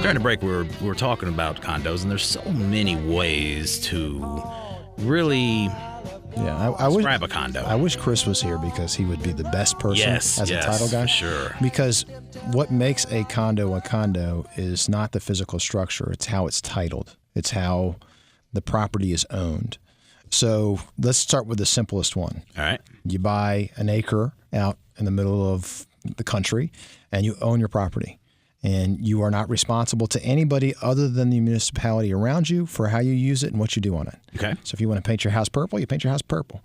During the break, we were talking about condos, and there's so many ways to really describe a condo. I wish Chris was here because he would be the best person as a title guy. For sure. Because what makes a condo is not the physical structure. It's how it's titled. It's how the property is owned. So let's start with the simplest one. All right. You buy an acre out in the middle of the country, and you own your property. And you are not responsible to anybody other than the municipality around you for how you use it and what you do on it. Okay. So if you want to paint your house purple, you paint your house purple.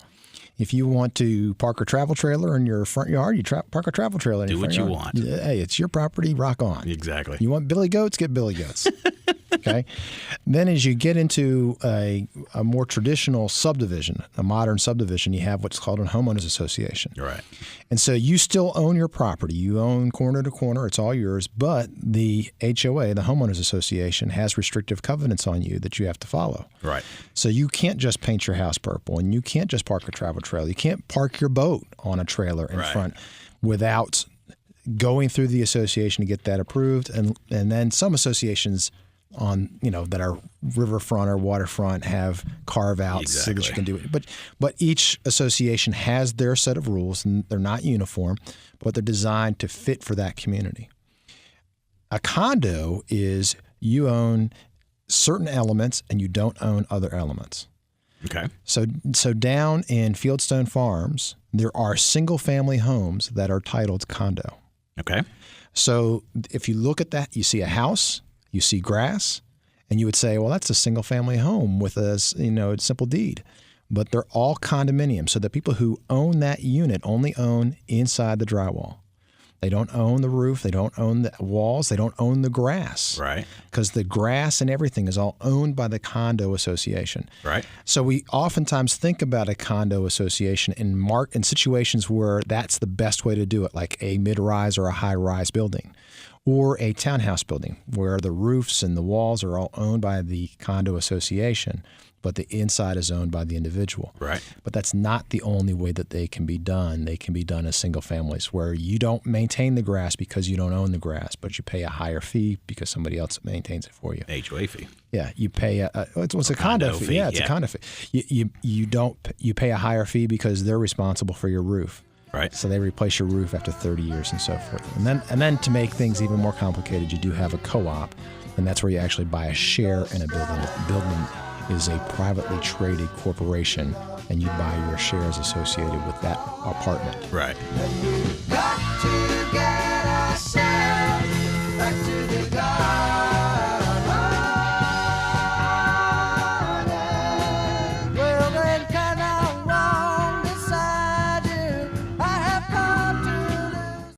If you want to park a travel trailer in your front yard, you park a travel trailer in your front yard. Do what you want. Hey, it's your property, rock on. Exactly. You want billy goats, get billy goats. Okay. Then as you get into a more traditional subdivision, a modern subdivision, you have what's called a homeowners association. Right. And so you still own your property. You own corner to corner. It's all yours. But the HOA, the homeowners association, has restrictive covenants on you that you have to follow. Right. So you can't just paint your house purple, and you can't just park a travel trailer. You can't park your boat on a trailer in front without going through the association to get that approved. And then some associations that are riverfront or waterfront have carve-outs so that you can do it. But each association has their set of rules, and they're not uniform, but they're designed to fit for that community. A condo is you own certain elements and you don't own other elements. Okay. So down in Fieldstone Farms, there are single-family homes that are titled condo. Okay. So if you look at that, you see a house, you see grass, and you would say, well, that's a single-family home with a simple deed. But they're all condominiums. So the people who own that unit only own inside the drywall. They don't own the roof. They don't own the walls. They don't own the grass. Right. Because the grass and everything is all owned by the condo association. Right. So we oftentimes think about a condo association in situations where that's the best way to do it, like a mid-rise or a high-rise building, or a townhouse building where the roofs and the walls are all owned by the condo association, but the inside is owned by the individual. Right. But that's not the only way that they can be done. They can be done as single families where you don't maintain the grass because you don't own the grass, but you pay a higher fee because somebody else maintains it for you. HOA fee. Yeah, you pay it's a condo fee. Yeah, it's a condo fee. You pay a higher fee because they're responsible for your roof. Right. So they replace your roof after 30 years and so forth. And then to make things even more complicated, you do have a co-op, and that's where you actually buy a share in a building. The building is a privately traded corporation, and you buy your shares associated with that apartment. Right.